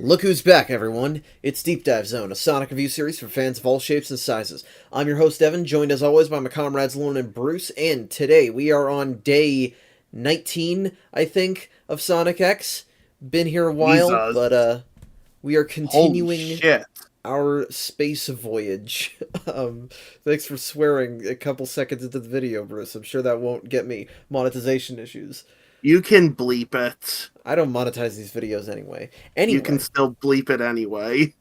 Look who's back, everyone! It's Deep Dive Zone, a Sonic review series for fans of all shapes and sizes. I'm your host, Evan, joined as always by my comrades Lorne and Bruce, and today we are on day 19, I think, of Sonic X. Been here a while, Jesus. but we are Holy continuing shit. our space voyage. Thanks for swearing a couple seconds into the video, Bruce. I'm sure that won't get me monetization issues. You can bleep it. I don't monetize these videos anyway. You can still bleep it anyway.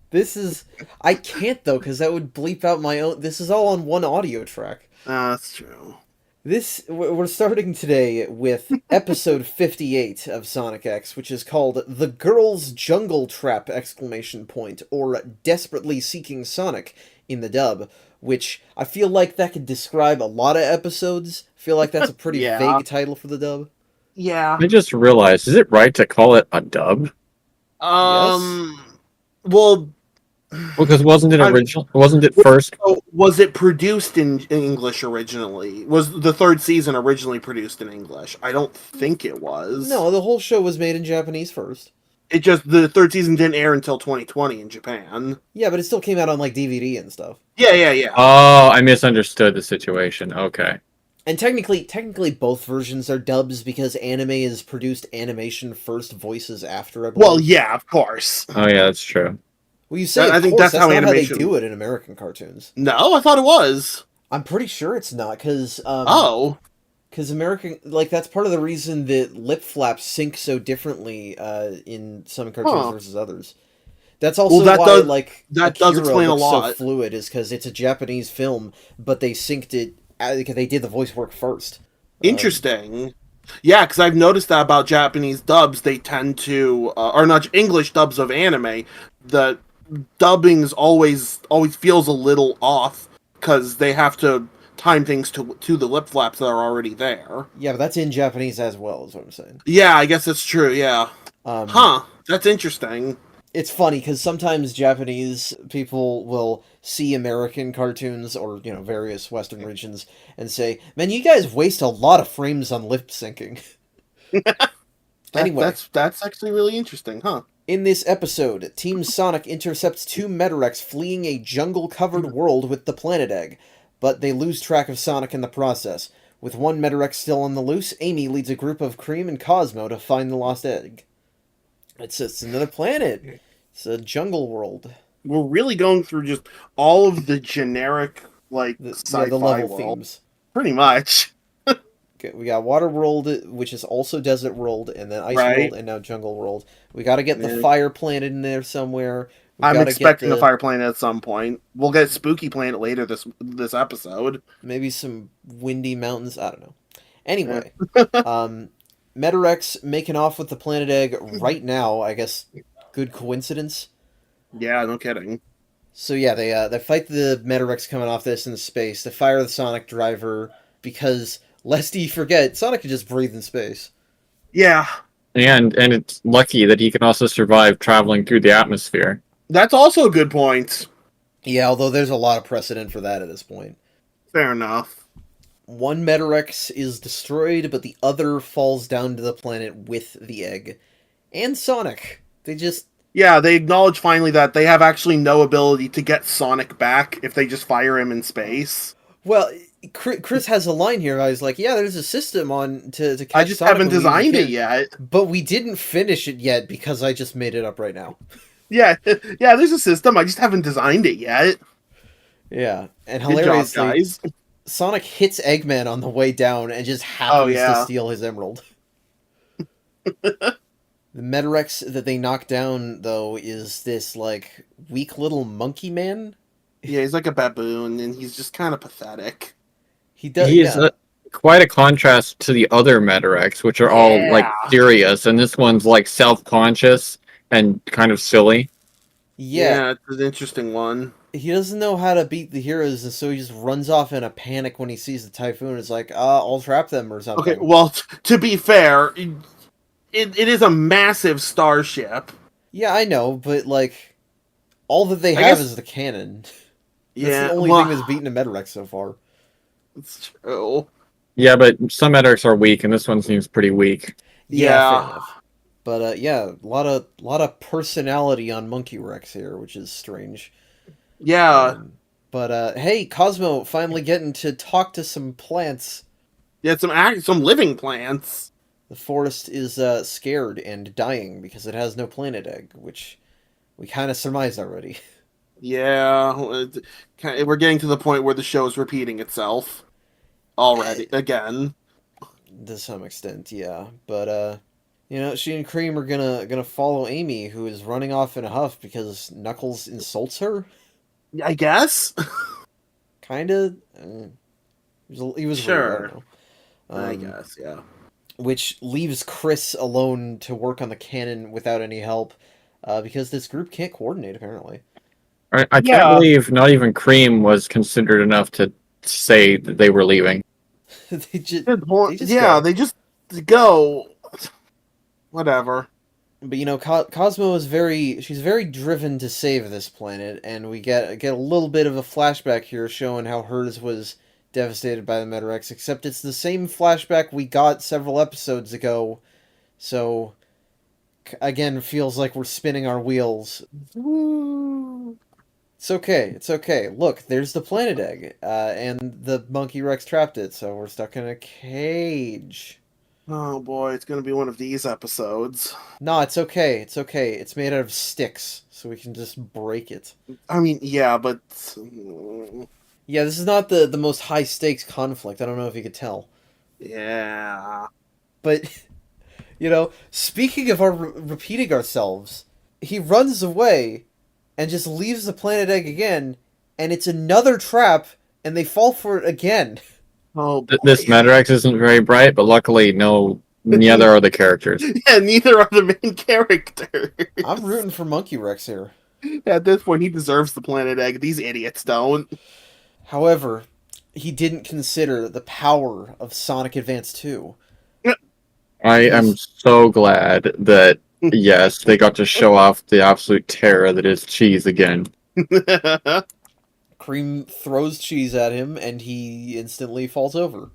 This is... I can't, though, because that would bleep out my own... This is all on one audio track. That's true. We're starting today with episode 58 of Sonic X, which is called The Girl's Jungle Trap! Or Desperately Seeking Sonic in the dub, which I feel like that could describe a lot of episodes. I feel like that's a pretty Yeah. vague title for the dub. Yeah. I just realized, is it right to call it a dub? Well, Because wasn't it original? Wasn't it first? was it produced in English originally? Was the third season originally produced in English? I don't think it was. No, the whole show was made in Japanese first. It just, the third season didn't air until 2020 in Japan. Yeah, but it still came out on, like, DVD and stuff. Yeah. Oh, I misunderstood the situation. Okay. And technically both versions are dubs because anime is produced animation first, voices after, I believe. Well, yeah, of course. Oh yeah, that's true. Well, you say, I of think course, that's how not animation- how they do it in American cartoons. No, I thought it was. I'm pretty sure it's not, because... Because American... Like, that's part of the reason that lip flaps sync so differently in some cartoons versus others. That's also that why, does- like, that Akira does explain a looks lot. so fluid, is because it's a Japanese film, but they synced it... They did the voice work first. Interesting. Yeah, because I've noticed that about Japanese dubs. They tend to, or not English dubs of anime. The dubbing's always feels a little off because they have to time things to the lip flaps that are already there. Yeah, but that's in Japanese as well, is what I'm saying. Yeah, I guess that's true. Yeah. That's interesting. It's funny because sometimes Japanese people will see American cartoons or, you know, various Western regions and say, man, you guys waste a lot of frames on lip syncing. Anyway. That's actually really interesting, huh? In this episode, Team Sonic intercepts two Metarex fleeing a jungle-covered world with the planet egg, but they lose track of Sonic in the process. With one Metarex still on the loose, Amy leads a group of Cream and Cosmo to find the lost egg. It's another planet. It's a jungle world. We're really going through just all of the generic, like, sci-fi the level world. themes. Pretty much. Okay, we got Water World, which is also Desert World, and then Ice Right. World, and now Jungle World. We gotta get the Fire Planet in there somewhere. I'm expecting the Fire Planet at some point. We'll get Spooky Planet later this episode. Maybe some windy mountains. I don't know. Anyway, Metarex making off with the planet egg right now. I guess good coincidence. Yeah, no kidding. So yeah, they fight the Metarex coming off this in space. They fire the Sonic driver because, lest he forget, Sonic can just breathe in space. Yeah. And it's lucky that he can also survive traveling through the atmosphere. That's also a good point. Yeah, although there's a lot of precedent for that at this point. Fair enough. One Metarex is destroyed, but the other falls down to the planet with the egg. And Sonic. Yeah, they acknowledge finally that they have actually no ability to get Sonic back if they just fire him in space. Well, Chris has a line here. I was like, yeah, there's a system on to catch I just Sonic haven't when we designed it can, yet. But we didn't finish it yet because I just made it up right now. Yeah, there's a system. I just haven't designed it yet. Yeah, and Good job, hilariously, guys. Sonic hits Eggman on the way down and just happens to steal his emerald. The Metarex that they knock down, though, is this, like, weak little monkey man. Yeah, he's like a baboon, and he's just kind of pathetic. He does. He is quite a contrast to the other Metarex, which are all, like, serious, and this one's, like, self-conscious and kind of silly. Yeah, it's an interesting one. He doesn't know how to beat the heroes, and so he just runs off in a panic when he sees the typhoon. It's like, I'll trap them or something. Okay, well, to be fair, it is a massive starship. Yeah, I know, but, like, all that they have is the cannon. That's the only thing that's beaten a Metarex so far. It's true. Yeah, but some Metarex are weak, and this one seems pretty weak. Yeah. Fair enough. But yeah, a lot of personality on Monkey Rex here, which is strange. Yeah, But hey, Cosmo finally getting to talk to some plants. yeah, some living plants. The forest is scared and dying because it has no planet egg, which we kind of surmised already. Yeah, we're getting to the point where the show's repeating itself already again. To some extent, yeah. But she and Cream are gonna follow Amy, who is running off in a huff because Knuckles insults her. I guess. Kinda. He was rude. I don't Sure. know. I guess, yeah. Which leaves Chris alone to work on the cannon without any help, because this group can't coordinate apparently. I can't Yeah. believe not even Cream was considered enough to say that they were leaving. they just Good point. they just Yeah, go. they just go. Whatever. But Cosmo is she's very driven to save this planet, and we get a little bit of a flashback here showing how hers was devastated by the Metarex, except it's the same flashback we got several episodes ago, so again feels like we're spinning our wheels. Woo. It's okay. Look, there's the planet egg, and the Monkey Rex trapped it, so we're stuck in a cage. Oh boy, it's gonna be one of these episodes. No, it's okay. It's okay. It's made out of sticks, so we can just break it. I mean, yeah, but Yeah, this is not the most high stakes conflict. I don't know if you could tell. yeah. But, speaking of our repeating ourselves, he runs away and just leaves the planet egg again, and it's another trap, and they fall for it again. Oh boy. This Metarex isn't very bright, but luckily, neither are the characters. Yeah, neither are the main characters. I'm rooting for Monkey Rex here. At this point, he deserves the planet egg. These idiots don't. However, he didn't consider the power of Sonic Advance 2. I am so glad that, yes, they got to show off the absolute terror that is cheese again. Cream throws cheese at him, and he instantly falls over.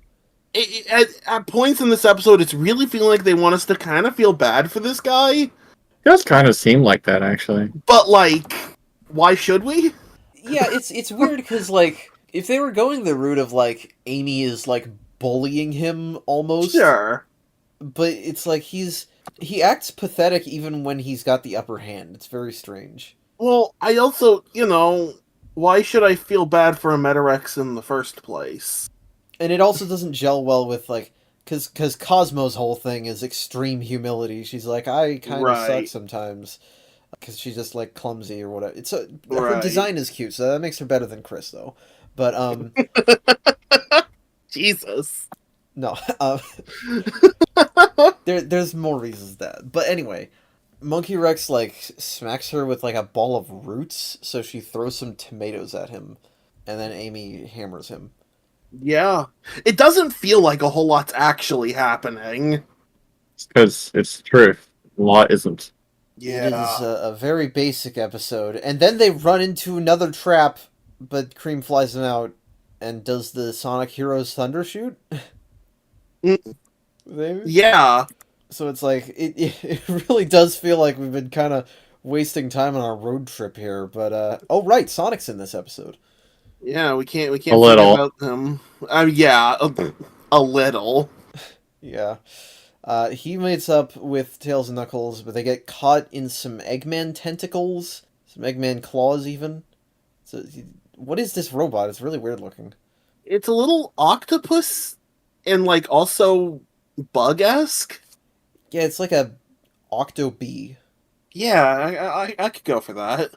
At points in this episode, it's really feeling like they want us to kind of feel bad for this guy. It does kind of seem like that, actually. But, like, why should we? Yeah, it's weird because, like, if they were going the route of, like, Amy is, like, bullying him almost. Sure. But it's like he acts pathetic even when he's got the upper hand. It's very strange. Well, I also, why should I feel bad for a Metarex in the first place? And it also doesn't gel well with, like, because Cosmo's whole thing is extreme humility. She's like, I kind of suck sometimes. Because she's just, like, clumsy or whatever. Her design is cute, so that makes her better than Chris, though. But, Jesus. No, there's more reasons that. But anyway, Monkey Rex, like, smacks her with, like, a ball of roots, so she throws some tomatoes at him, and then Amy hammers him. Yeah. It doesn't feel like a whole lot's actually happening. Because it's the truth. A lot isn't. Yeah. It is a very basic episode. And then they run into another trap, but Cream flies them out and does the Sonic Heroes Thunder Shoot. Yeah. So it's like, it really does feel like we've been kind of wasting time on our road trip here. But, oh right, Sonic's in this episode. Yeah, we can't A little. forget about him. Yeah, a little. Yeah. He meets up with Tails and Knuckles, but they get caught in some Eggman tentacles, some Eggman claws even. So, what is this robot? It's really weird looking. It's a little octopus and, like, also bug-esque. Yeah, it's like a octo-bee. Yeah, I could go for that.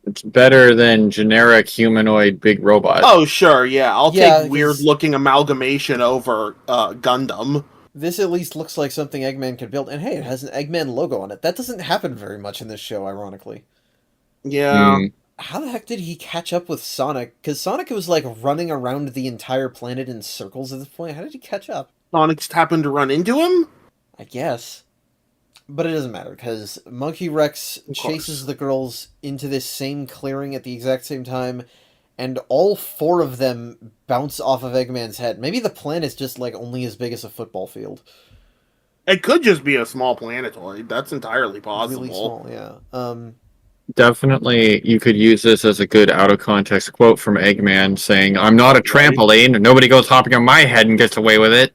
It's better than generic humanoid big robot. Oh, sure, yeah. I'll Yeah, take weird-looking amalgamation over Gundam. This at least looks like something Eggman could build. And hey, it has an Eggman logo on it. That doesn't happen very much in this show, ironically. Yeah. How the heck did he catch up with Sonic? Because Sonic was, like, running around the entire planet in circles at this point. How did he catch up? Sonic just happened to run into him? I guess. But it doesn't matter, because Monkey Rex chases the girls into this same clearing at the exact same time, and all four of them bounce off of Eggman's head. Maybe the planet's just, like, only as big as a football field. It could just be a small planetoid. That's entirely possible. Really small, yeah. Definitely, you could use this as a good out-of-context quote from Eggman saying, "I'm not a Right. trampoline. Nobody goes hopping on my head and gets away with it."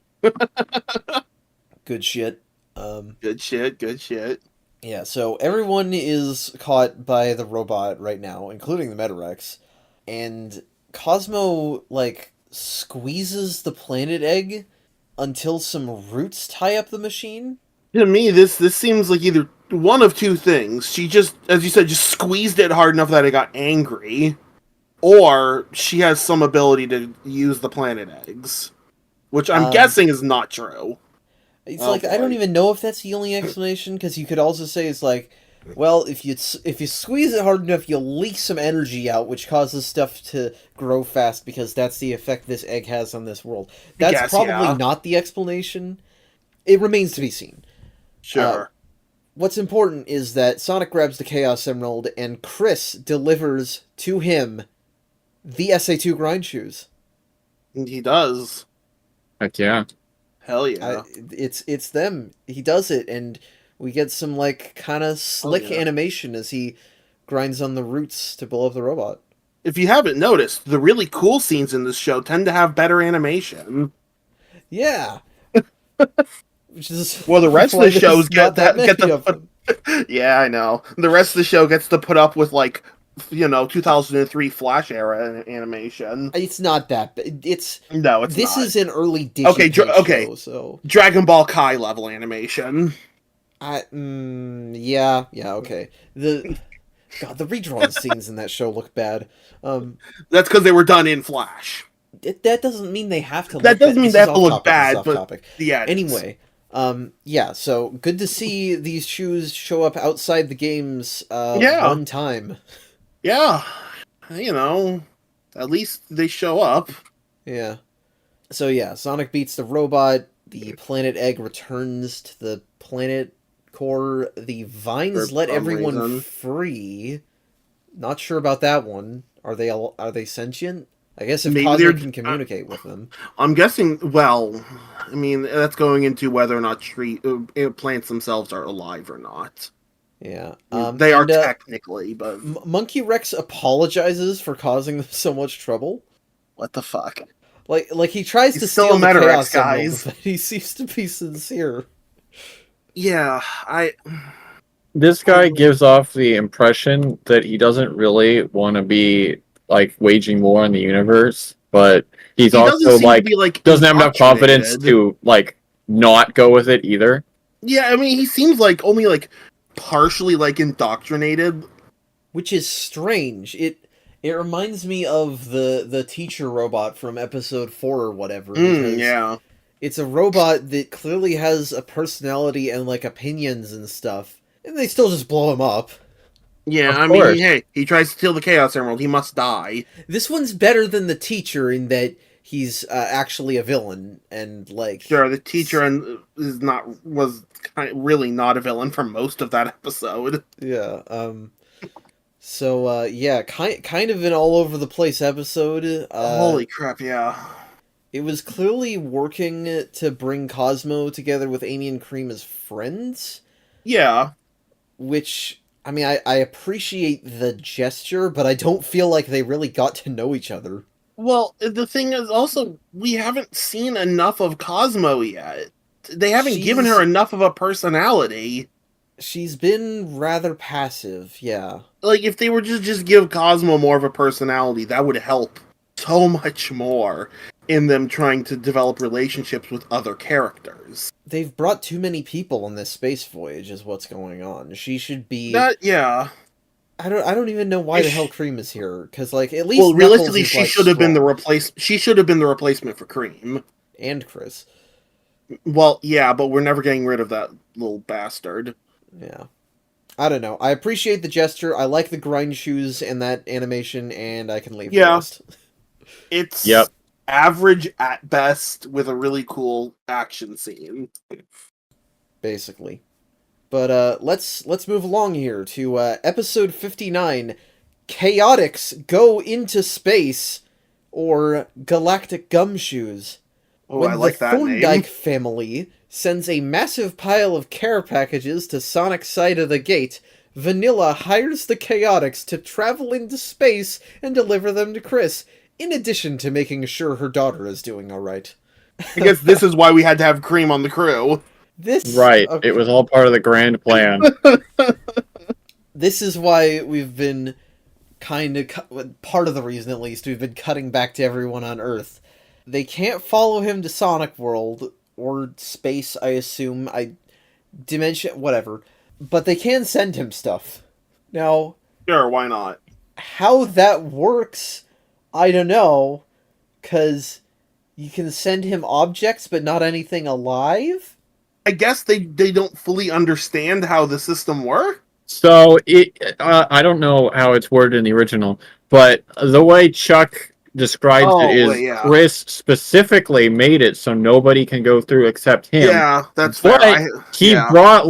Good shit. Good shit, good shit. Yeah, so everyone is caught by the robot right now, including the Metarex, and Cosmo, like, squeezes the planet egg until some roots tie up the machine. To me, this seems like either one of two things. She just, as you said, just squeezed it hard enough that it got angry, or she has some ability to use the planet eggs, which I'm guessing is not true. It's like, I don't even know if that's the only explanation, because you could also say it's like, well, if you squeeze it hard enough, you'll leak some energy out, which causes stuff to grow fast, because that's the effect this egg has on this world. That's probably not the explanation. It remains to be seen. Sure. What's important is that Sonic grabs the Chaos Emerald, and Chris delivers to him the SA2 Grindshoes. He does. Heck yeah. Hell yeah. It's them. He does it, and we get some, like, kind of slick animation as he grinds on the roots to blow up the robot. If you haven't noticed, the really cool scenes in this show tend to have better animation. Yeah. Which is well, the rest of the shows get the yeah, I know. The rest of the show gets to put up with, like, 2003 Flash era animation. It's not that. It's not. This is an early Digipage show, so Dragon Ball Kai level animation. Yeah, okay. The redrawn scenes in that show look bad. That's because they were done in Flash. That doesn't mean they have to. That doesn't mean they have to look bad, but yeah. Anyway, yeah. So good to see these shoes show up outside the games. One time. Yeah, at least they show up. Yeah. So yeah, Sonic beats the robot. The planet egg returns to the planet core. The vines let everyone free. Not sure about that one. Are they sentient? I guess if Cosmo can communicate with them. I'm guessing, well, I mean, that's going into whether or not plants themselves are alive or not. Yeah. They are technically, but... Monkey Rex apologizes for causing them so much trouble. What the fuck? Like he tries to steal the Chaos Emerald, but he seems to be sincere. Yeah, This guy gives off the impression that he doesn't really want to be, like, waging war on the universe, but he also, like, doesn't have enough confidence to, like, not go with it either. Yeah, I mean, he seems like only, like, partially, like, indoctrinated. Which is strange. It reminds me of the teacher robot from episode 4 or whatever. Yeah. It's a robot that clearly has a personality and, like, opinions and stuff. And they still just blow him up. Yeah, I mean, hey, he tries to steal the Chaos Emerald. He must die. This one's better than the teacher in that he's actually a villain, and, like... Sure, the teacher was really not a villain for most of that episode. Yeah, so, yeah, kind of an all-over-the-place episode. Holy crap, yeah. It was clearly working to bring Cosmo together with Amy and Cream as friends. Yeah. Which... I mean, I appreciate the gesture, but I don't feel like they really got to know each other. Well, the thing is also, we haven't seen enough of Cosmo yet. They haven't given her enough of a personality. She's been rather passive, yeah. Like, if they were just give Cosmo more of a personality, that would help so much more in them trying to develop relationships with other characters. They've brought too many people on this space voyage is what's going on. She should be... yeah. I don't even know why the hell Cream is here, because, like, at least... Well, realistically, she should have been the replacement for Cream. And Chris. Well, yeah, but we're never getting rid of that little bastard. Yeah. I don't know. I appreciate the gesture, I like the Grindshoes and that animation, and I can leave the rest. It's average at best with a really cool action scene. Basically. But let's move along here to episode 59, Chaotix Go Into Space, or Galactic Gumshoes. Oh, I like that name. When the Thorndike family sends a massive pile of care packages to Sonic's side of the gate, Vanilla hires the Chaotix to travel into space and deliver them to Chris, in addition to making sure her daughter is doing alright. I guess this is why we had to have Cream on the crew. Right, okay. It was all part of the grand plan. This is why we've been part of the reason, at least, we've been cutting back to everyone on Earth. They can't follow him to Sonic World, or space, I assume, Dimension, whatever. But they can send him stuff. Now... Sure, why not? How that works, I don't know, because you can send him objects, but not anything alive? I guess they don't fully understand how the system works. So, I don't know how it's worded in the original, but the way Chuck describes it is Chris specifically made it so nobody can go through except him. Yeah, that's fair. He brought,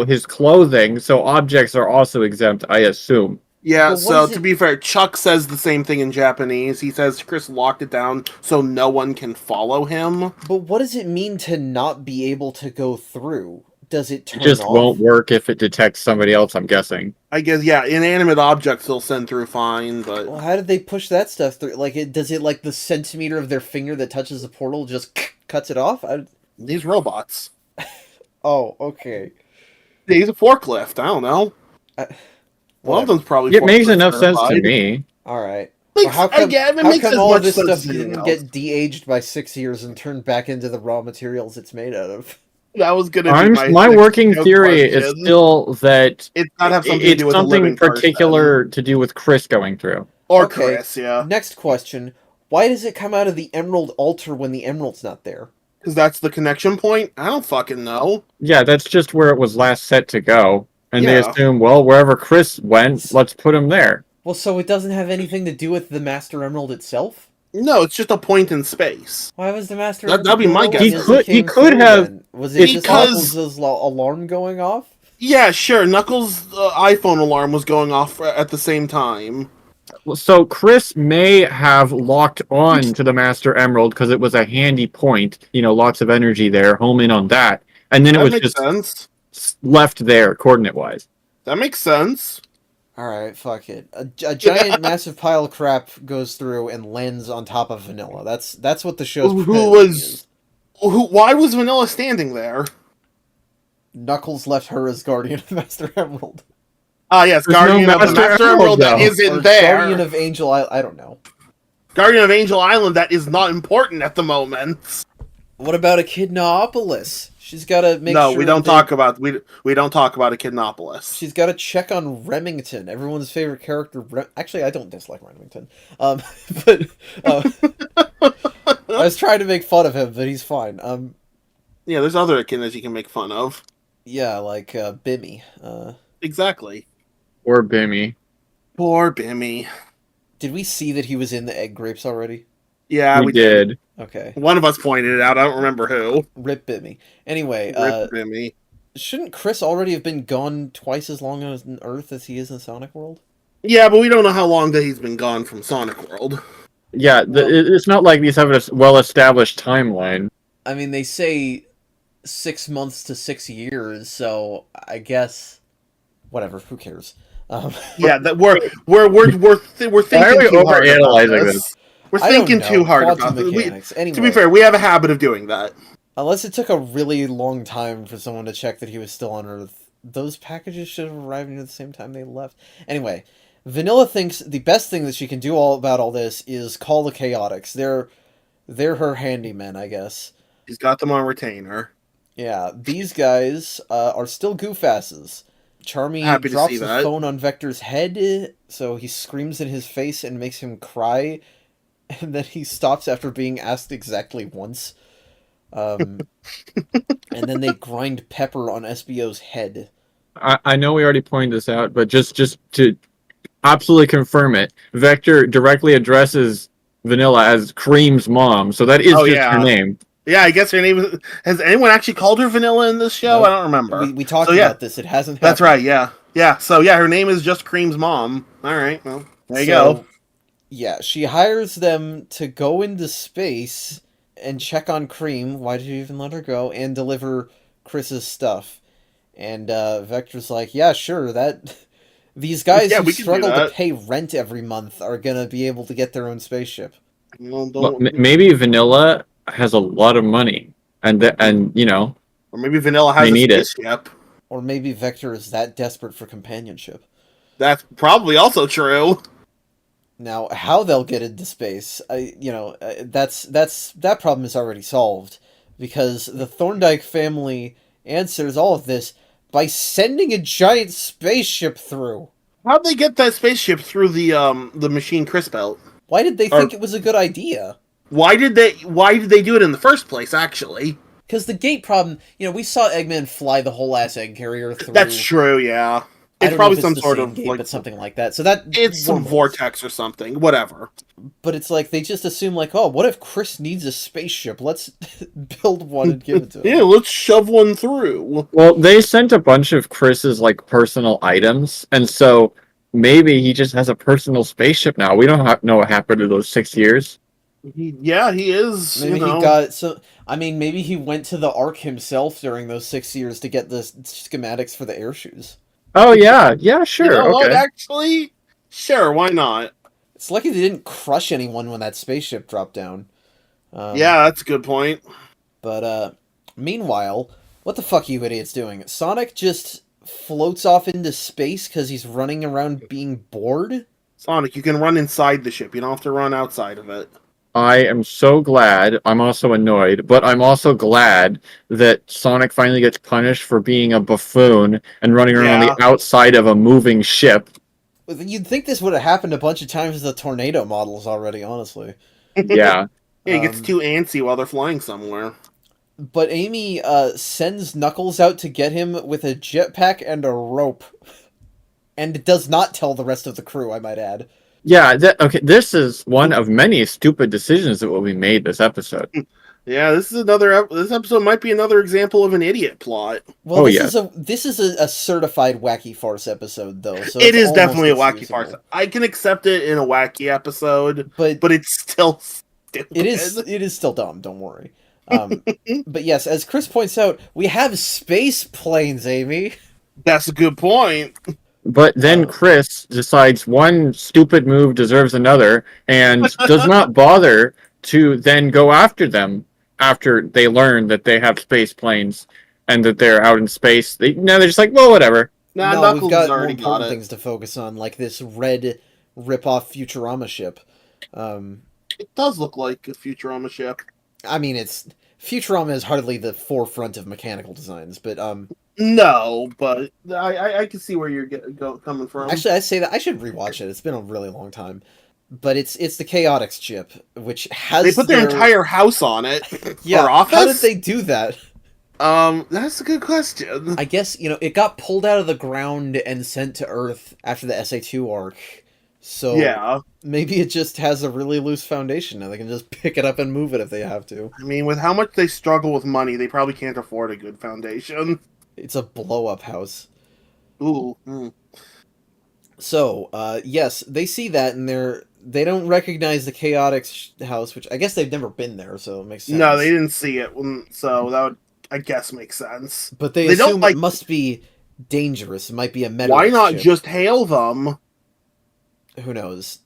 his clothing, so objects are also exempt, I assume. Yeah, so to be fair, Chuck says the same thing in Japanese. He says Chris locked it down so no one can follow him. But what does it mean to not be able to go through? Does it turn off? It just won't work if it detects somebody else, I'm guessing. I guess, yeah, inanimate objects they'll send through fine, but... Well, how did they push that stuff through? Does it, the centimeter of their finger that touches the portal just cuts it off? These robots. Oh, okay. He's a forklift, I don't know. One of them's probably It makes enough sense to me. Alright. Well, how come all this stuff didn't get de-aged by 6 years and turned back into the raw materials it's made out of? That was going to be my working theory is still that it's not have something to do with something particular to do with Chris going through. Or Chris, yeah. Next question. Why does it come out of the Emerald altar when the Emerald's not there? Because that's the connection point? I don't fucking know. Yeah, that's just where it was last set to go. And they assume, well, wherever Chris went, let's put him there. Well, so it doesn't have anything to do with the Master Emerald itself? No, it's just a point in space. Why was the Master Emerald... That'd be my guess. He could have... Then? Was it just Knuckles' alarm going off? Yeah, sure. Knuckles' iPhone alarm was going off at the same time. So Chris may have locked on to the Master Emerald because it was a handy point. You know, lots of energy there. Home in on that. And then it was just left there, coordinate-wise. That makes sense. Alright, fuck it. A giant, massive pile of crap goes through and lands on top of Vanilla. That's what the show's Why was Vanilla standing there? Knuckles left her as Guardian of the Master Emerald. Ah, yes, Guardian of the Master Emerald that isn't there. Guardian of Angel Island, I don't know. Guardian of Angel Island that is not important at the moment. What about Echidnaopolis? She's got to make sure... No, we don't talk about Echidnaopolis. She's got to check on Remington, everyone's favorite character. Actually, I don't dislike Remington. But I was trying to make fun of him, but he's fine. Yeah, there's other echidnas you can make fun of. Yeah, like Bimmy. Exactly. Poor Bimmy. Poor Bimmy. Did we see that he was in the egg grapes already? Yeah, we did. Okay. One of us pointed it out. I don't remember who. Rip Bimmy. Anyway, Rip Bimmy. Shouldn't Chris already have been gone twice as long on Earth as he is in Sonic World? Yeah, but we don't know how long that he's been gone from Sonic World. Yeah, it's not like these have a well-established timeline. I mean, they say 6 months to 6 years, so I guess whatever. Who cares? Yeah, that we're thinking Why are we too hard about this? We're thinking too hard about it. Anyway, to be fair, we have a habit of doing that. Unless it took a really long time for someone to check that he was still on Earth, those packages should have arrived near the same time they left. Anyway, Vanilla thinks the best thing that she can do about all this is call the Chaotix. They're her handymen, I guess. She's got them on retainer. Yeah, these guys are still goofasses. Charmy drops the phone on Vector's head, so he screams in his face and makes him cry, and then he stops after being asked exactly once. And then they grind pepper on SBO's head. I know we already pointed this out, but just to absolutely confirm it, Vector directly addresses Vanilla as Cream's mom, so that is her name. Yeah, I guess her name is... Has anyone actually called her Vanilla in this show? Nope. I don't remember. We talked about this. It hasn't happened. That's right, yeah. Yeah, so yeah, her name is just Cream's mom. Alright, well, there you go. Yeah, she hires them to go into space and check on Cream. Why did you even let her go? And deliver Chris's stuff. And Vector's like, yeah, sure, that... These guys who struggle to pay rent every month are gonna be able to get their own spaceship. Well, maybe Vanilla has a lot of money, and you know... Or maybe Vanilla has a spaceship. Or maybe Vector is that desperate for companionship. That's probably also true. Now, how they'll get into space, that problem is already solved. Because the Thorndike family answers all of this by sending a giant spaceship through. How'd they get that spaceship through the machine Chris built? Why did they think it was a good idea? Why did they do it in the first place, actually? Because the gate problem, we saw Eggman fly the whole ass egg carrier through. That's true, yeah. It's probably some sort of gate, but something like that. So it's some vortex or something, whatever. But it's like they just assume what if Chris needs a spaceship? Let's build one and give it to him. Yeah, let's shove one through. Well, they sent a bunch of Chris's personal items, and so maybe he just has a personal spaceship now. We don't know what happened to those 6 years. He is. Maybe he got so. I mean, maybe he went to the Ark himself during those 6 years to get the schematics for the air shoes. Oh yeah, sure. You know what, actually, sure, why not? It's lucky they didn't crush anyone when that spaceship dropped down. Yeah, that's a good point. But meanwhile, what the fuck are you idiots doing? Sonic just floats off into space because he's running around being bored? Sonic, you can run inside the ship. You don't have to run outside of it. I am so glad. I'm also annoyed, but I'm also glad that Sonic finally gets punished for being a buffoon and running around the outside of a moving ship. You'd think this would have happened a bunch of times with the tornado models already, honestly. Yeah. He gets too antsy while they're flying somewhere. But Amy sends Knuckles out to get him with a jetpack and a rope. And it does not tell the rest of the crew, I might add. Yeah, this is one of many stupid decisions that will be made this episode. Yeah, this episode might be another example of an idiot plot. Well, this is a certified wacky farce episode, though. So it is definitely a wacky farce. I can accept it in a wacky episode, but it's still stupid. It is still dumb, don't worry. But yes, as Chris points out, we have space planes, Amy. That's a good point. But then Chris decides one stupid move deserves another and does not bother to then go after them after they learn that they have space planes and that they're out in space. They're just like, well, whatever. No, we've got more important things to focus on, like this red rip-off Futurama ship. It does look like a Futurama ship. I mean, Futurama is hardly the forefront of mechanical designs, but no, but I can see where you're coming from. Actually, I say that I should rewatch it. It's been a really long time, but it's the Chaotix chip, which has they put their entire house on it. Yeah, or office? How did they do that? That's a good question. I guess it got pulled out of the ground and sent to Earth after the SA2 arc. So yeah, maybe it just has a really loose foundation, and they can just pick it up and move it if they have to. I mean, with how much they struggle with money, they probably can't afford a good foundation. It's a blow-up house. Ooh. So, yes, they see that, and they don't recognize the Chaotix house, which I guess they've never been there, so it makes sense. No, they didn't see it, so that would, I guess, make sense. But they assume it must be dangerous. It might be a metal. Why not just hail them? Who knows?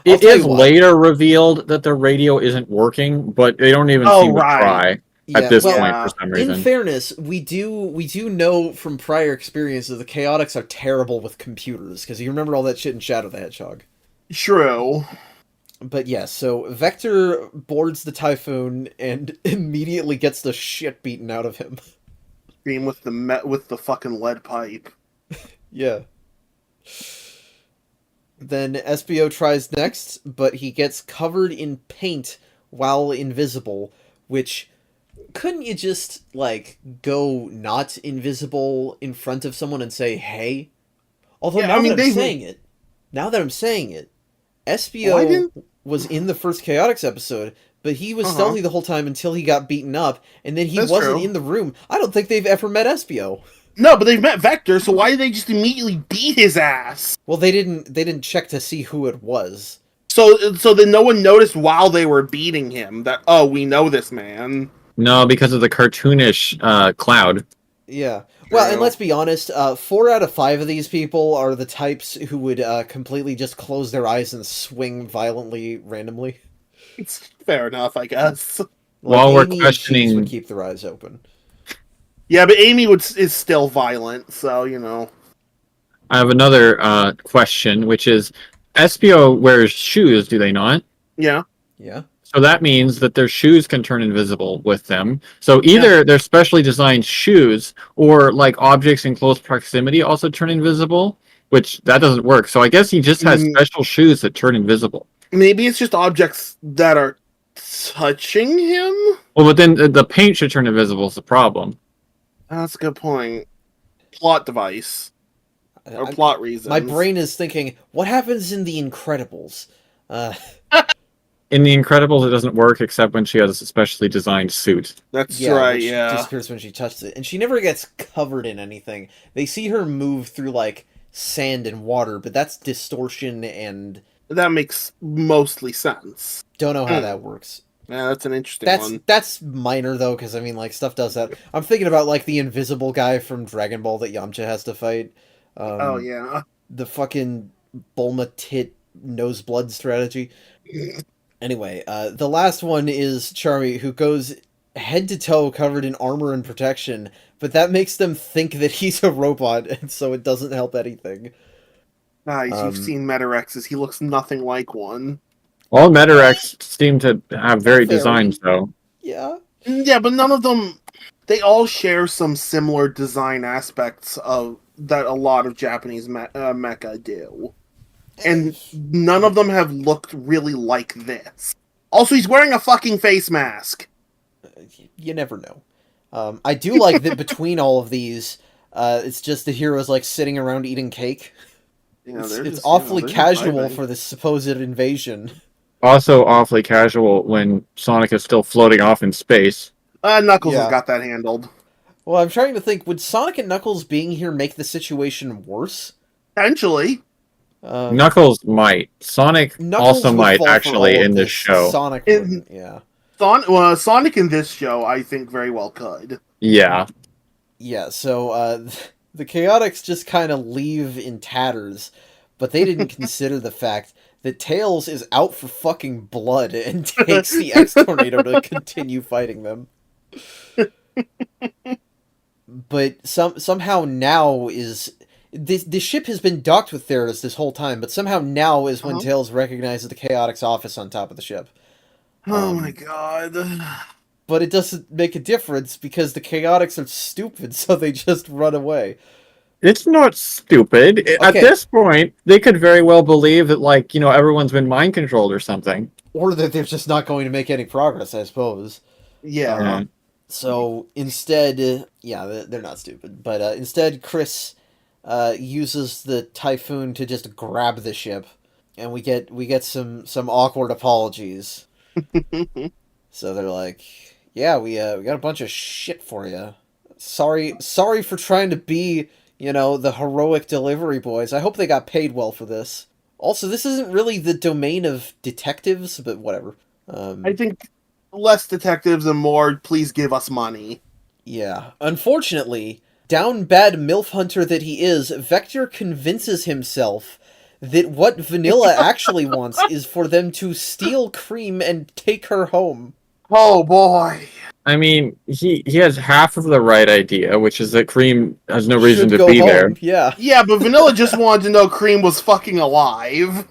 It is later revealed that the radio isn't working, but they don't even seem to try at this point for some reason. In fairness, we do know from prior experiences the Chaotix are terrible with computers, because you remember all that shit in Shadow the Hedgehog. True. But yes, so Vector boards the Typhoon and immediately gets the shit beaten out of him. Being with the fucking lead pipe. Yeah. Then SBO tries next, but he gets covered in paint while invisible, which... Couldn't you just, go not invisible in front of someone and say, hey? Although now that I'm saying it, SBO was in the first Chaotix episode, but he was stealthy the whole time until he got beaten up, and then he wasn't in the room. I don't think they've ever met SBO. No, but they've met Vector, so why did they just immediately beat his ass? Well, they didn't check to see who it was. So then no one noticed while they were beating him that, oh, we know this man. No, because of the cartoonish cloud. Yeah. Well, and let's be honest, 4 out of 5 of these people are the types who would completely just close their eyes and swing violently randomly. It's fair enough, I guess. While Amy we're questioning, and Cheese would keep their eyes open. Yeah, but Amy is still violent, so you know. I have another question, which is, Espio wears shoes, do they not? Yeah. Yeah. So that means that their shoes can turn invisible with them. So either they're specially designed shoes, or like objects in close proximity also turn invisible, which that doesn't work. So I guess he just has special shoes that turn invisible. Maybe it's just objects that are touching him? Well, but then the paint should turn invisible is the problem. That's a good point. Plot device. Or plot reasons. My brain is thinking, what happens in The Incredibles? In The Incredibles, it doesn't work except when she has a specially designed suit. That's right, She yeah. disappears when she touches it. And she never gets covered in anything. They see her move through, like, sand and water, but that's distortion and... That makes mostly sense. Don't know how that works. Yeah, that's an interesting one. That's minor, though, because, I mean, like, stuff does that. I'm thinking about, like, the invisible guy from Dragon Ball that Yamcha has to fight. Oh, yeah. The fucking Bulma tit nose blood strategy. Anyway, the last one is Charmy, who goes head to toe covered in armor and protection, but that makes them think that he's a robot, and so it doesn't help anything. Guys, you've seen Metarexes. He looks nothing like one. All Metarex seem to have varied designs, though. Yeah. Yeah, but none of them... They all share some similar design aspects of that a lot of Japanese mecha do. And none of them have looked really like this. Also, he's wearing a fucking face mask. You never know. I do like that between all of these, it's just the heroes like sitting around eating cake. It's awfully casual for this supposed invasion. Also awfully casual when Sonic is still floating off in space. Knuckles has got that handled. Well, I'm trying to think, would Sonic and Knuckles being here make the situation worse? Potentially. Knuckles might. Sonic also might, actually, in this show. Sonic wouldn't, yeah. Sonic in this show, I think, very well could. Yeah. Yeah, so the Chaotix just kind of leave in tatters, but they didn't consider the fact that Tails is out for fucking blood and takes the X-Tornado to continue fighting them. But somehow now is... The ship has been docked with Theros this whole time, but somehow now is when Tails recognizes the Chaotix office on top of the ship. Oh my god. But it doesn't make a difference because the Chaotix are stupid, so they just run away. It's not stupid. Okay. At this point, they could very well believe that, like, you know, everyone's been mind controlled or something. Or that they're just not going to make any progress, I suppose. Yeah. So instead, yeah, they're not stupid. But instead, Chris uses the Typhoon to just grab the ship, and we get some awkward apologies. So they're like, "Yeah, we got a bunch of shit for you. Sorry for trying to be, you know, the heroic delivery boys. I hope they got paid well for this. Also, this isn't really the domain of detectives, but whatever." I think less detectives and more, please give us money. Yeah. Unfortunately, down bad MILF hunter that he is, Vector convinces himself that what Vanilla actually wants is for them to steal Cream and take her home. Oh boy. I mean, he has half of the right idea, which is that Cream has no reason to be there. Yeah. Yeah, but Vanilla just wanted to know Cream was fucking alive.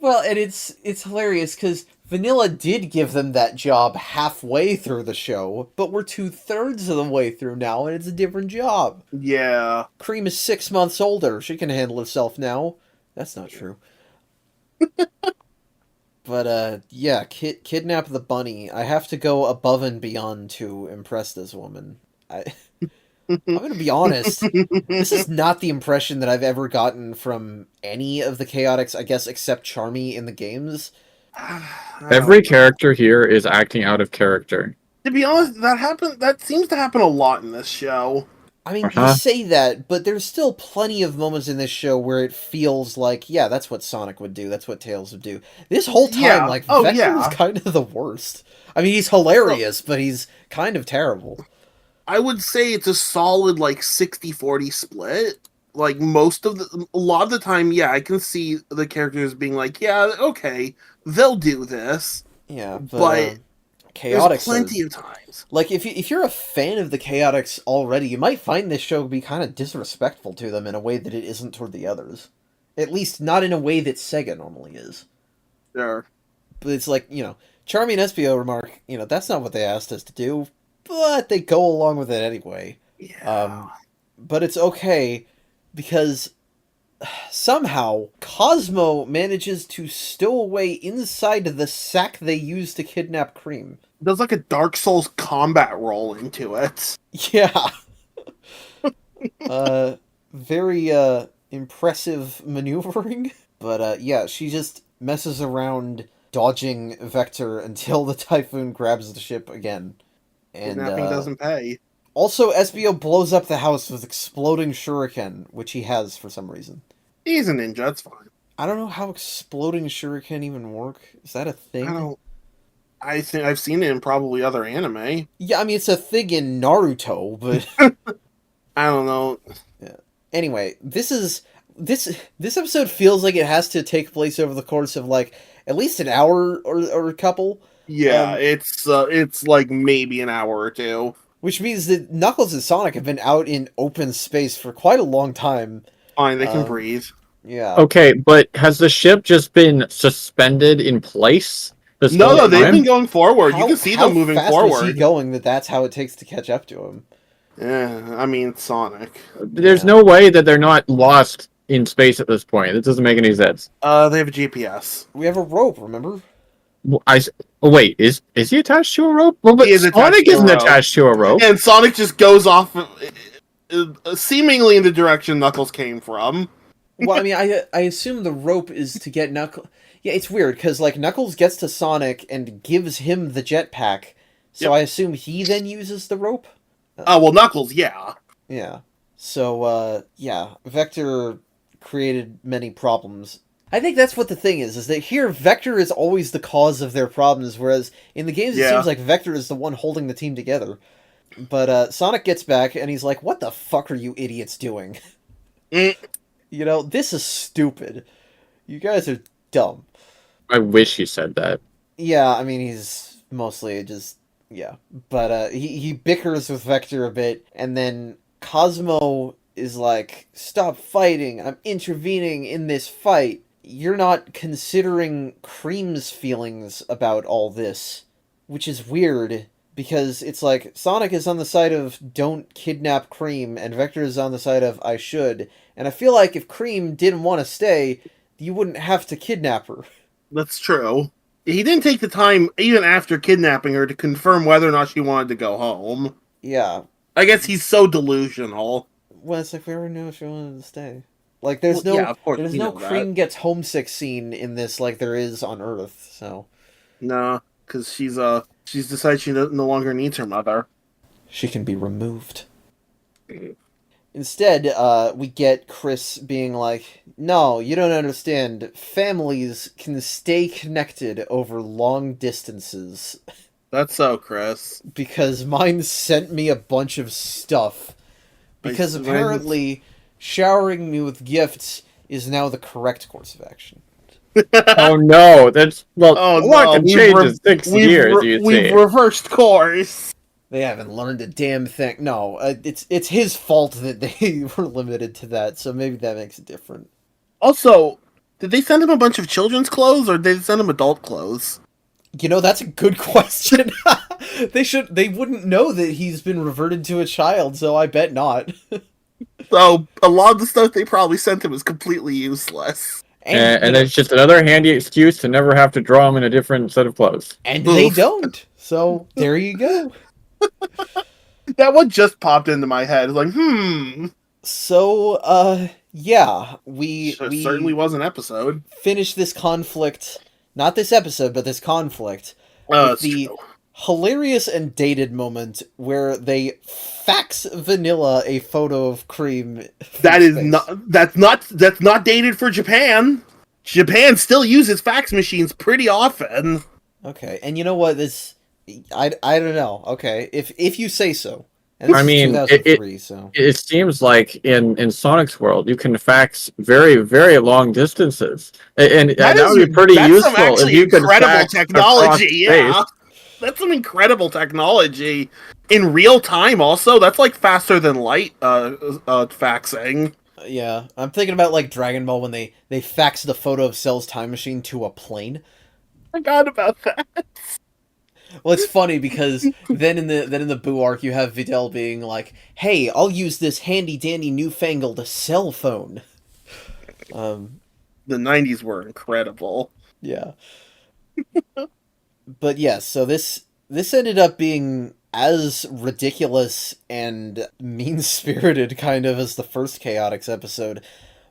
Well, and it's hilarious because Vanilla did give them that job halfway through the show, but we're 2/3 of the way through now, and it's a different job. Yeah. Cream is 6 months older. She can handle herself now. That's not true. But, yeah, kidnap the bunny. I have to go above and beyond to impress this woman. I'm gonna be honest, this is not the impression that I've ever gotten from any of the Chaotix, I guess, except Charmy in the games. Every character here is acting out of character. To be honest, that seems to happen a lot in this show. I mean, you say that, but there's still plenty of moments in this show where it feels like, yeah, that's what Sonic would do, that's what Tails would do. This whole time, like, Vector is kind of the worst. I mean, he's hilarious, but he's kind of terrible. I would say it's a solid, like, 60-40 split. Like, a lot of the time, yeah, I can see the characters being like, yeah, okay, they'll do this. Yeah, but Chaotix, there's plenty of times. Like, if you're a fan of the Chaotix already, you might find this show to be kind of disrespectful to them in a way that it isn't toward the others. At least not in a way that SEGA normally is. Sure. But it's like, Charmy and Espio remark, that's not what they asked us to do, but they go along with it anyway. Yeah. But it's okay, because somehow Cosmo manages to stow away inside the sack they use to kidnap Cream. There's like a Dark Souls combat roll into it. Yeah. Very impressive maneuvering. But yeah, she just messes around dodging Vector until the Typhoon grabs the ship again. And Kidnapping doesn't pay. Also, Espio blows up the house with exploding shuriken, which he has for some reason. He's a ninja, that's fine. I don't know how exploding shuriken even work. Is that a thing? I think I've seen it in probably other anime. Yeah, I mean, it's a thing in Naruto, but... I don't know. Yeah. Anyway, this episode feels like it has to take place over the course of, like, at least an hour or a couple. Yeah, it's like maybe an hour or two. Which means that Knuckles and Sonic have been out in open space for quite a long time. Fine, they can breathe. Yeah. Okay, but has the ship just been suspended in place? No, they've been going forward. You can see them moving forward. How fast was he going that's how it takes to catch up to him? Yeah, I mean, Sonic. There's no way that they're not lost in space at this point. It doesn't make any sense. They have a GPS. We have a rope, remember? Wait, is he attached to a rope? Well, but Sonic isn't attached to a rope. And Sonic just goes off seemingly in the direction Knuckles came from. Well, I mean, I assume the rope is to get Knuckles... Yeah, it's weird, because, like, Knuckles gets to Sonic and gives him the jetpack, so I assume he then uses the rope? Well, Knuckles, yeah. Yeah. So, yeah, Vector created many problems. I think that's what the thing is that here Vector is always the cause of their problems, whereas in the games it seems like Vector is the one holding the team together. But Sonic gets back, and he's like, what the fuck are you idiots doing? This is stupid. You guys are dumb. I wish he said that. Yeah, I mean, he's mostly just... Yeah. But he bickers with Vector a bit, and then Cosmo is like, stop fighting, I'm intervening in this fight. You're not considering Cream's feelings about all this, which is weird, because it's like, Sonic is on the side of don't kidnap Cream, and Vector is on the side of I should, and I feel like if Cream didn't want to stay, you wouldn't have to kidnap her. That's true. He didn't take the time, even after kidnapping her, to confirm whether or not she wanted to go home. Yeah. I guess he's so delusional. Well, it's like we already knew she wanted to stay. Like, there's no Cream gets homesick scene in this like there is on Earth, so... No, because she's decided she no longer needs her mother. She can be removed. Instead, we get Chris being like, no, you don't understand. Families can stay connected over long distances. That's so, Chris. Because mine sent me a bunch of stuff. Because apparently, showering me with gifts is now the correct course of action. Oh no, that's... Well, a lot can change in 6 years, you see. We've reversed course. They haven't learned a damn thing. No, it's his fault that they were limited to that, so maybe that makes it different. Also, did they send him a bunch of children's clothes, or did they send him adult clothes? That's a good question. They wouldn't know that he's been reverted to a child, so I bet not. So, a lot of the stuff they probably sent him is completely useless. And it's just another handy excuse to never have to draw him in a different set of clothes. And they don't. So, there you go. That one just popped into my head. Like, So, yeah, we certainly was an episode. Finish this conflict, not this episode, but this conflict, with the true. hilarious and dated moment where they fax Vanilla a photo of Cream. That's not dated for Japan. Japan still uses fax machines pretty often. Okay, and you know what? I don't know. Okay, if you say so. And I mean, 2003, so it seems like in Sonic's world, you can fax very, very long distances, and that would be pretty useful if you could fax technology. Yeah, that's some incredible technology in real time. Also, that's like faster than light faxing. Yeah, I'm thinking about like Dragon Ball when they faxed the photo of Cell's time machine to a plane. I forgot about that. Well, it's funny because then in the Boo arc you have Videl being like, "Hey, I'll use this handy dandy newfangled cell phone." The 90s were incredible. Yeah. But yes, so this ended up being as ridiculous and mean-spirited kind of as the first Chaotix episode,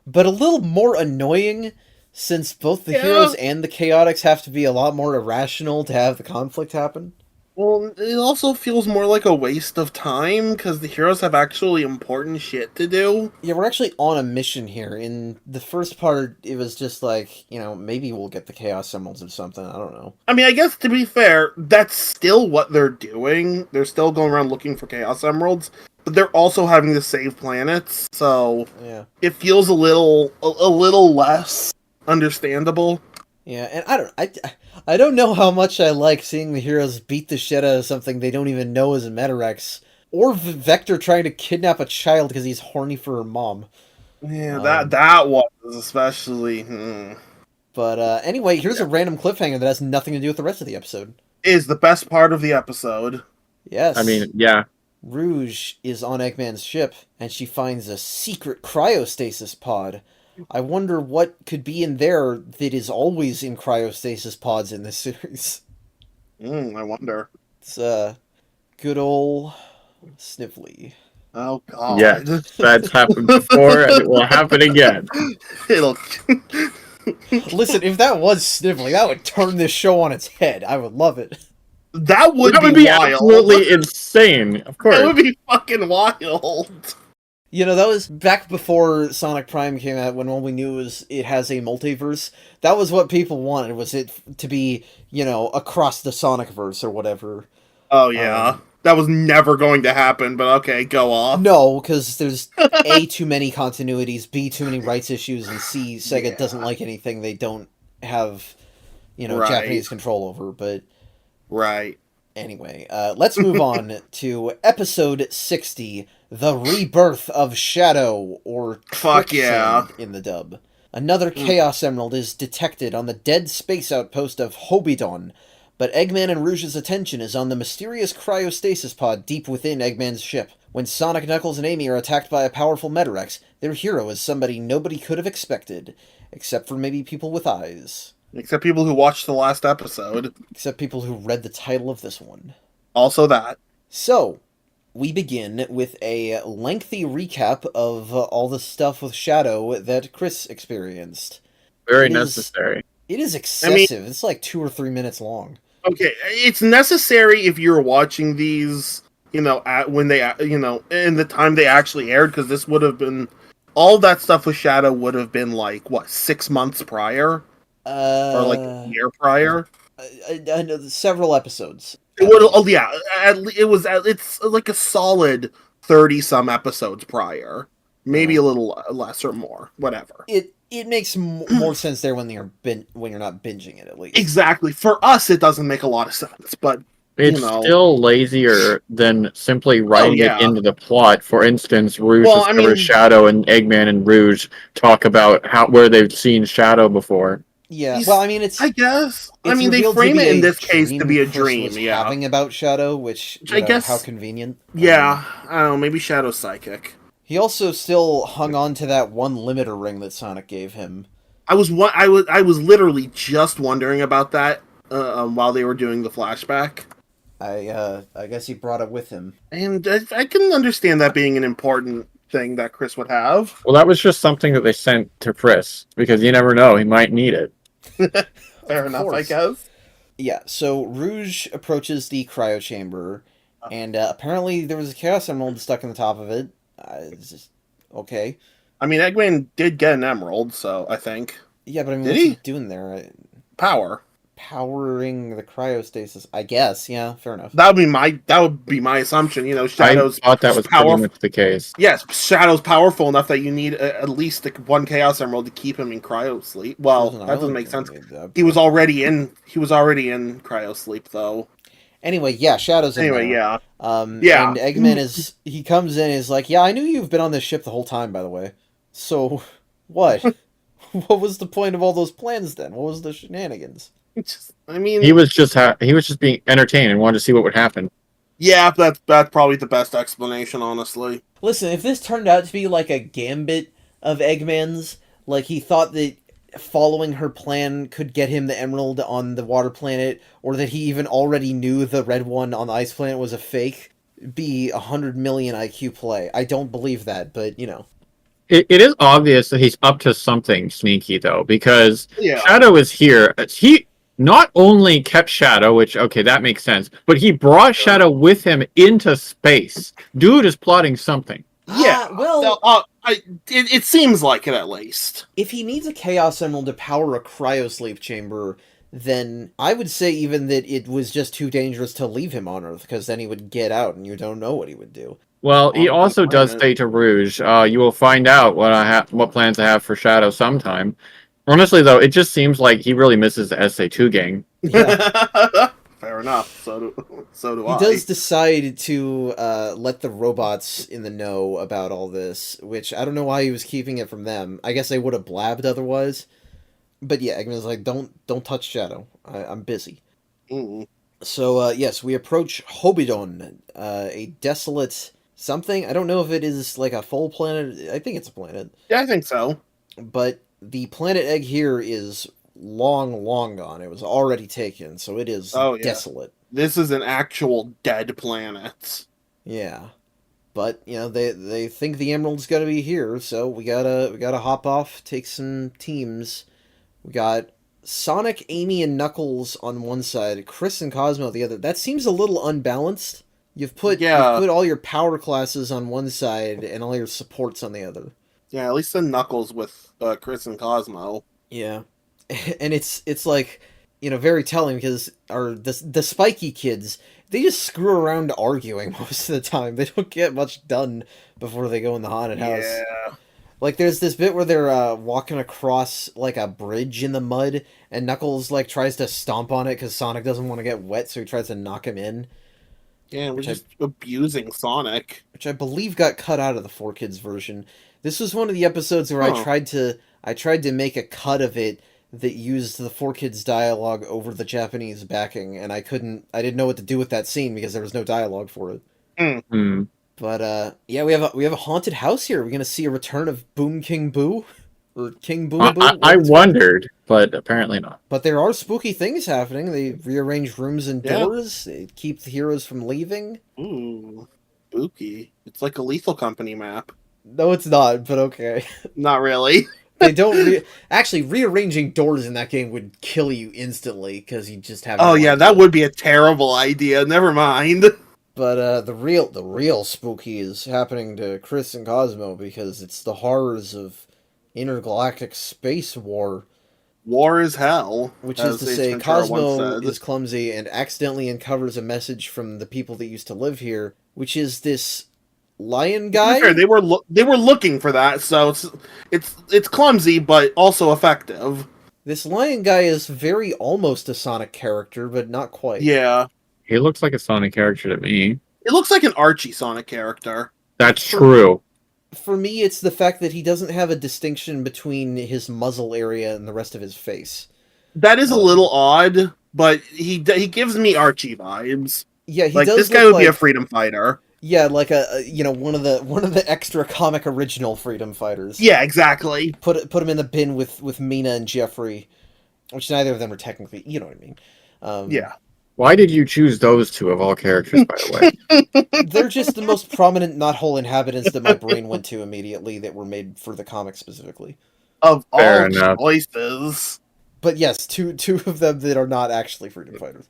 but a little more annoying since both the heroes and the Chaotix have to be a lot more irrational to have the conflict happen. Well, it also feels more like a waste of time, because the heroes have actually important shit to do. Yeah, we're actually on a mission here. In the first part, it was just like, maybe we'll get the Chaos Emeralds or something, I don't know. I mean, I guess, to be fair, that's still what they're doing. They're still going around looking for Chaos Emeralds, but they're also having to save planets, so yeah, it feels a little less understandable. Yeah, and I don't know how much I like seeing the heroes beat the shit out of something they don't even know is a Metarex, or Vector trying to kidnap a child because he's horny for her mom. Yeah, that was especially. But anyway, here's a random cliffhanger that has nothing to do with the rest of the episode. Is the best part of the episode. Yes. I mean, yeah. Rouge is on Eggman's ship, and she finds a secret cryostasis pod. I wonder what could be in there that is always in cryostasis pods in this series. I wonder. It's good old Snively. Oh god. Yeah, that's happened before and it will happen again. It'll Listen, if that was Snively, that would turn this show on its head. I would love it. That would be wild. Absolutely insane, of course. That would be fucking wild. That was back before Sonic Prime came out, when all we knew was it has a multiverse. That was what people wanted, was it to be, across the Sonicverse or whatever. Oh, yeah. That was never going to happen, but okay, go off. No, because there's A, too many continuities, B, too many rights issues, and C, Sega doesn't like anything they don't have, Japanese control over, but... Right. Anyway, let's move on to episode 60, The Rebirth of Shadow, or Fuck yeah, in the dub. Another Chaos Emerald is detected on the dead space outpost of Hobidon, but Eggman and Rouge's attention is on the mysterious cryostasis pod deep within Eggman's ship. When Sonic, Knuckles, and Amy are attacked by a powerful Metarex, their hero is somebody nobody could have expected, except for maybe people with eyes. Except people who watched the last episode. Except people who read the title of this one. Also that. So, we begin with a lengthy recap of all the stuff with Shadow that Chris experienced. Very necessary. It is excessive. It's like 2 or 3 minutes long. Okay, it's necessary if you're watching these, when they, in the time they actually aired, because this would have been, all that stuff with Shadow would have been like, 6 months prior? Or like a year prior? Several episodes. It's like a solid 30-some episodes prior. Maybe a little less or more, whatever. It makes more sense there when you're not binging it, at least. Exactly. For us, it doesn't make a lot of sense, but it's still lazier than simply writing it into the plot. For instance, Rouge discovers Shadow, and Eggman and Rouge talk about where they've seen Shadow before. Yeah, well, I mean, it's... I guess. I mean, they frame it in this case to be a dream, having about Shadow, which, I guess... how convenient. Yeah, I don't know, maybe Shadow's psychic. He also still hung on to that one limiter ring that Sonic gave him. I was literally just wondering about that while they were doing the flashback. I guess he brought it with him. And I can understand that being an important thing that Chris would have. Well, that was just something that they sent to Chris, because you never know, he might need it. Fair enough, I guess. Yeah, so Rouge approaches the cryo chamber, and apparently there was a Chaos Emerald stuck in the top of it. It's just, okay. I mean, Eggman did get an emerald, so I think. Yeah, but I mean, Did what's he he? doing there? Power. Powering the cryostasis, I guess. Yeah, fair enough. That would be my assumption. You know, Shadow's I thought that was pretty much the case. Yes, Shadow's powerful enough that you need at least one Chaos Emerald to keep him in cryo sleep. Well, that doesn't make sense. He was already in cryo sleep though. Anyway, yeah, Shadow's in there. Yeah. Yeah. And Eggman he comes in and is like, yeah, I knew you've been on this ship the whole time, by the way. So, what? What was the point of all those plans then? What was the shenanigans? He was just being entertained and wanted to see what would happen. Yeah, that's probably the best explanation, honestly. Listen, if this turned out to be like a gambit of Eggman's, like he thought that following her plan could get him the emerald on the water planet, or that he even already knew the red one on the ice planet was a fake, be 100 million IQ play. I don't believe that, but you know. It is obvious that he's up to something sneaky, though, because Shadow is here. He not only kept Shadow, which, okay, that makes sense, but he brought Shadow with him into space. Dude is plotting something. Yeah, it seems like it at least. If he needs a Chaos Emerald to power a cryosleep chamber, then I would say even that it was just too dangerous to leave him on Earth, because then he would get out and you don't know what he would do. Well, he also does say to Rouge, you will find out what plans I have for Shadow sometime. Honestly, though, it just seems like he really misses the SA2 gang. Yeah. Fair enough. So do I. He does decide to let the robots in the know about all this, which I don't know why he was keeping it from them. I guess they would have blabbed otherwise. But yeah, Eggman's like, don't touch Shadow. I'm busy. Mm. So, yes, we approach Hobidon, a desolate something. I don't know if it is like a full planet. I think it's a planet. Yeah, I think so. But the planet egg here is long gone. It was already taken, so it is desolate. This is an actual dead planet. Yeah. But, you know, they think the emerald's gotta be here, so we gotta hop off, take some teams. We got Sonic, Amy, and Knuckles on one side, Chris and Cosmo on the other. That seems a little unbalanced. You've put all your power classes on one side and all your supports on the other. Yeah, at least the Knuckles with Chris and Cosmo. Yeah. And it's like, you know, very telling because the spiky kids, they just screw around arguing most of the time. They don't get much done before they go in the haunted house. Yeah. Like, there's this bit where they're walking across, like, a bridge in the mud, and Knuckles, like, tries to stomp on it because Sonic doesn't want to get wet, so he tries to knock him in. Yeah, we're just abusing Sonic. Which I believe got cut out of the 4Kids version. This was one of the episodes where I tried to make a cut of it that used the 4Kids dialogue over the Japanese backing, and I didn't know what to do with that scene because there was no dialogue for it. Mm. But yeah, we have a haunted house here. We're gonna see a return of Boom King Boo, or King Boom Boo. I wondered, but apparently not. But there are spooky things happening. They rearrange rooms and doors. They keep the heroes from leaving. Ooh, spooky! It's like a Lethal Company map. No, it's not. But okay. Not really. They don't actually rearranging doors in that game would kill you instantly because you just have. Oh yeah, that would be a terrible idea. Never mind. But the real spooky is happening to Chris and Cosmo because it's the horrors of intergalactic space war. War is hell. Which is to say, Cosmo is clumsy and accidentally uncovers a message from the people that used to live here, which is this lion guy. Fair, they were looking for that, so it's clumsy but also effective. This lion guy is very almost a Sonic character, but not quite. Yeah. He looks like a Sonic character to me. It looks like an Archie Sonic character. That's true. For me, it's the fact that he doesn't have a distinction between his muzzle area and the rest of his face. That is a little odd, but he gives me Archie vibes. Yeah, he like does. This guy would be a freedom fighter. Yeah, like one of the extra comic original freedom fighters. Yeah, exactly. Put him in the bin with Mina and Jeffrey, which neither of them are technically. You know what I mean? Yeah. Why did you choose those two of all characters, by the way? They're just the most prominent Knothole inhabitants that my brain went to immediately that were made for the comic specifically. Of all choices. But yes, two of them that are not actually freedom fighters.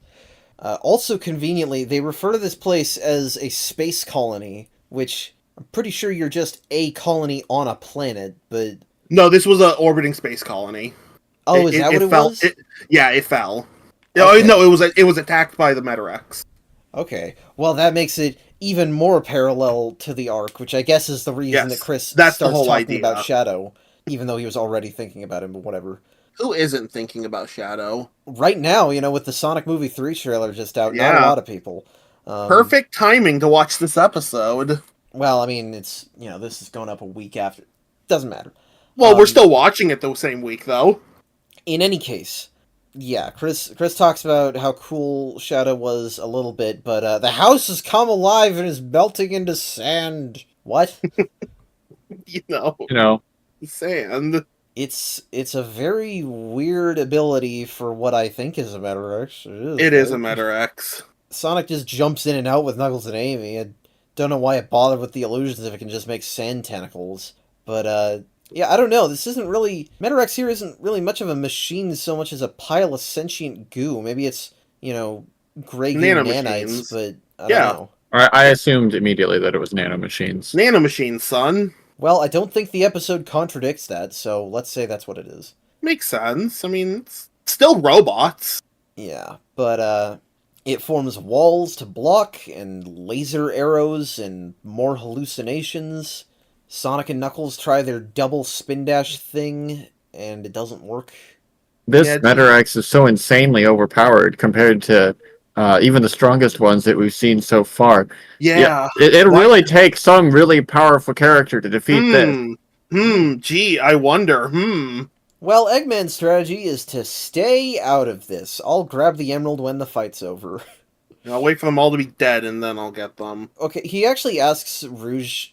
Also, conveniently, they refer to this place as a space colony, which I'm pretty sure you're just a colony on a planet, but... No, this was an orbiting space colony. Oh, is that what it was? It fell. Okay. No, it was attacked by the Metarex. Okay. Well, that makes it even more parallel to the arc, which I guess is the reason that Chris starts talking about Shadow, even though he was already thinking about him, but whatever. Who isn't thinking about Shadow? Right now, with the Sonic Movie 3 trailer just out, not a lot of people. Perfect timing to watch this episode. Well, I mean, it's, this is going up a week after. Doesn't matter. Well, we're still watching it the same week, though. In any case, yeah, Chris talks about how cool Shadow was a little bit, but the house has come alive and is melting into sand. What? Sand. It's a very weird ability for what I think is a Metarex. It is a Metarex. Sonic just jumps in and out with Knuckles and Amy. I don't know why it bothered with the illusions if it can just make sand tentacles. But, yeah, I don't know. This isn't really... Metarex here isn't really much of a machine so much as a pile of sentient goo. Maybe it's, gray goo nanites, but I don't know. I assumed immediately that it was nanomachines. Nanomachines, son. Well, I don't think the episode contradicts that, so let's say that's what it is. Makes sense. I mean, it's still robots. Yeah, but, it forms walls to block, and laser arrows, and more hallucinations. Sonic and Knuckles try their double spin dash thing, and it doesn't work. This Metarex is so insanely overpowered compared to even the strongest ones that we've seen so far. Yeah. It really takes some really powerful character to defeat this. Gee, I wonder. Well, Eggman's strategy is to stay out of this. I'll grab the emerald when the fight's over. I'll wait for them all to be dead, and then I'll get them. Okay, he actually asks Rouge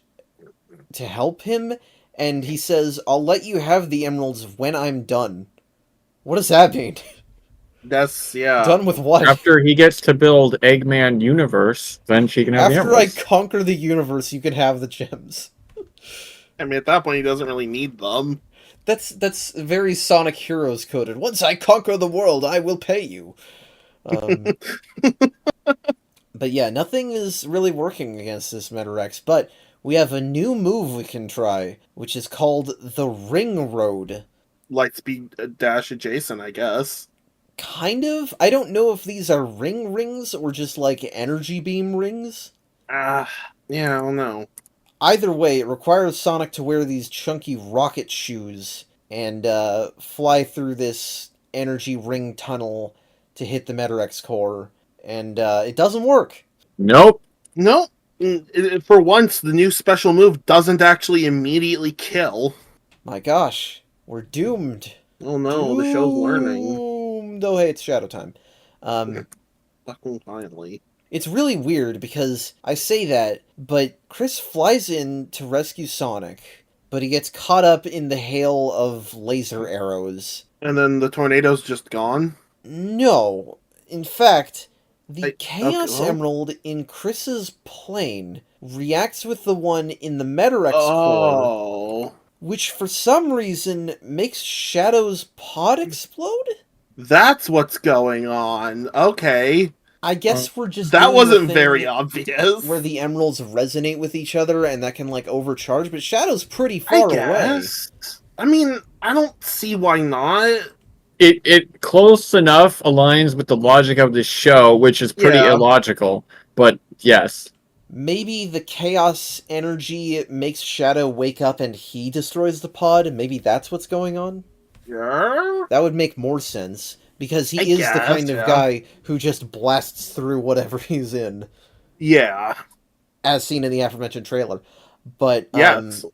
to help him, and he says, I'll let you have the emeralds when I'm done. What does that mean? Done with what? After he gets to build Eggman Universe, then she can have the emeralds. After I conquer the universe, you can have the gems. I mean, at that point, he doesn't really need them. That's very Sonic Heroes coded. Once I conquer the world, I will pay you. But yeah, nothing is really working against this Metarex, but we have a new move we can try, which is called the Ring Road. Lightspeed dash adjacent, I guess. Kind of. I don't know if these are rings or just like energy beam rings. Yeah, I don't know. Either way, it requires Sonic to wear these chunky rocket shoes and fly through this energy ring tunnel to hit the Metarex core, and it doesn't work. Nope. For once, the new special move doesn't actually immediately kill. My gosh, we're doomed. Oh no, the show's learning. Oh, hey, it's Shadow time. Fucking finally. It's really weird because I say that, but Chris flies in to rescue Sonic, but he gets caught up in the hail of laser arrows. And then the tornado's just gone? No. In fact, the Chaos Emerald in Chris's plane reacts with the one in the Metarex core, which for some reason makes Shadow's pod explode? That's what's going on. Okay. I guess we're just that wasn't very obvious. Where the emeralds resonate with each other and that can like overcharge, but Shadow's pretty far away. I mean, I don't see why not. It close enough aligns with the logic of the show, which is pretty illogical, but yes. Maybe the chaos energy makes Shadow wake up and he destroys the pod, and maybe that's what's going on? Yeah. That would make more sense, because he is the kind of guy who just blasts through whatever he's in. Yeah. As seen in the aforementioned trailer. But, yes.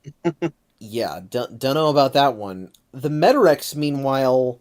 yeah, don't know about that one. The Metarex, meanwhile,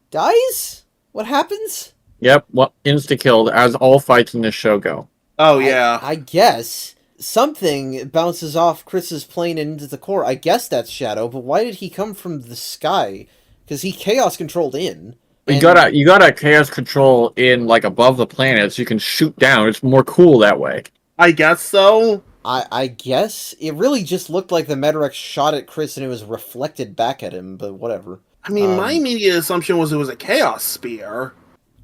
dies? What happens? Yep, insta-killed, as all fights in this show go. Oh, yeah. I guess. Something bounces off Chris's plane and into the core. I guess that's Shadow, but why did he come from the sky? Because he chaos controlled in. You gotta chaos control in like above the planet so you can shoot down. It's more cool that way. I guess so. I guess it really just looked like the Metarex shot at Chris and it was reflected back at him, but whatever. I mean, my immediate assumption was it was a Chaos Spear.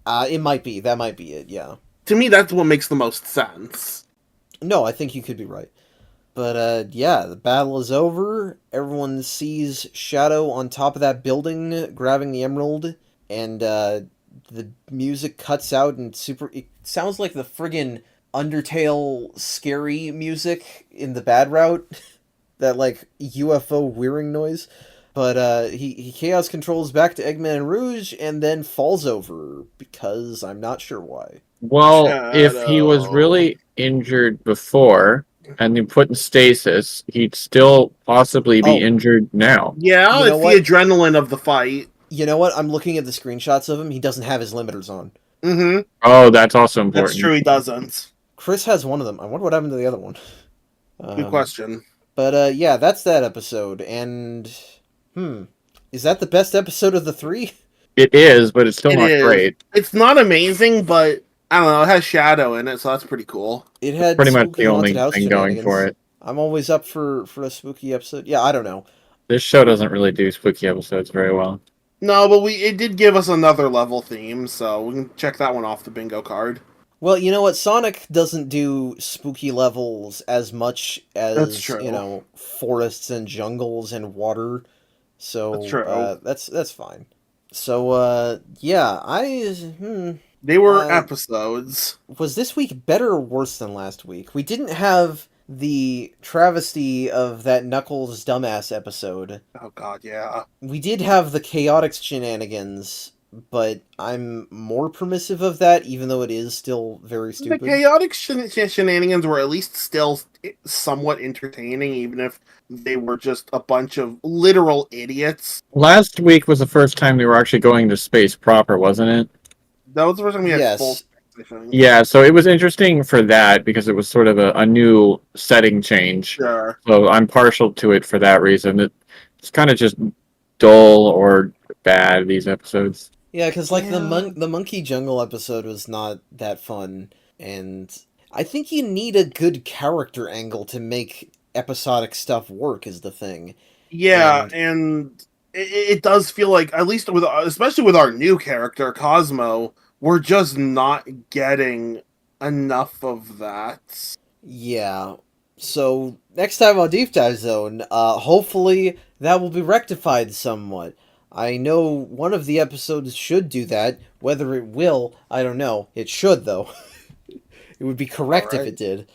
It might be. That might be it, yeah. To me, that's what makes the most sense. No, I think you could be right. But, yeah, the battle is over. Everyone sees Shadow on top of that building, grabbing the emerald, and, the music cuts out and it sounds like the friggin' Undertale scary music in the bad route. That, like, UFO whirring noise. But, he chaos controls back to Eggman and Rouge, and then falls over, because I'm not sure why. Well, if he was really injured before and then put in stasis, he'd still possibly be injured now. Yeah, it's the adrenaline of the fight. You know what? I'm looking at the screenshots of him. He doesn't have his limiters on. Mm-hmm. Oh, that's also important. That's true, he doesn't. Chris has one of them. I wonder what happened to the other one. Good question. But, yeah, that's that episode. And, is that the best episode of the 3? It is, but it's still not great. It's not amazing, but I don't know. It has Shadow in it, so that's pretty cool. It had pretty much the only thing going for it. I'm always up for a spooky episode. Yeah, I don't know. This show doesn't really do spooky episodes very well. No, but it did give us another level theme, so we can check that one off the bingo card. Well, you know what? Sonic doesn't do spooky levels as much as, forests and jungles and water. So that's true. That's fine. So yeah, they were episodes. Was this week better or worse than last week? We didn't have the travesty of that Knuckles dumbass episode. Oh god, yeah. We did have the Chaotix shenanigans, but I'm more permissive of that, even though it is still very stupid. The Chaotix shenanigans were at least still somewhat entertaining, even if they were just a bunch of literal idiots. Last week was the first time we were actually going to space proper, wasn't it? That was the first time we had full space. Yeah, so it was interesting for that because it was sort of a new setting change. Sure. So I'm partial to it for that reason. It's kind of just dull or bad, these episodes. Yeah, because like the Monkey Jungle episode was not that fun, and I think you need a good character angle to make episodic stuff work is the thing. Yeah, and it does feel like, at least especially with our new character, Cosmo, we're just not getting enough of that. Yeah. So, next time on Deep Dive Zone, hopefully that will be rectified somewhat. I know one of the episodes should do that. Whether it will, I don't know. It should, though. It would be correct if it did.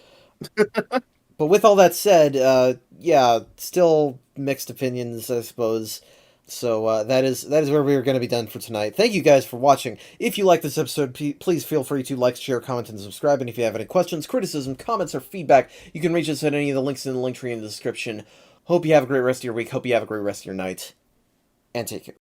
But with all that said, yeah, still mixed opinions, I suppose. So that is where we are going to be done for tonight. Thank you guys for watching. If you like this episode, please feel free to like, share, comment, and subscribe. And if you have any questions, criticism, comments, or feedback, you can reach us at any of the links in the link tree in the description. Hope you have a great rest of your week. Hope you have a great rest of your night. And take care.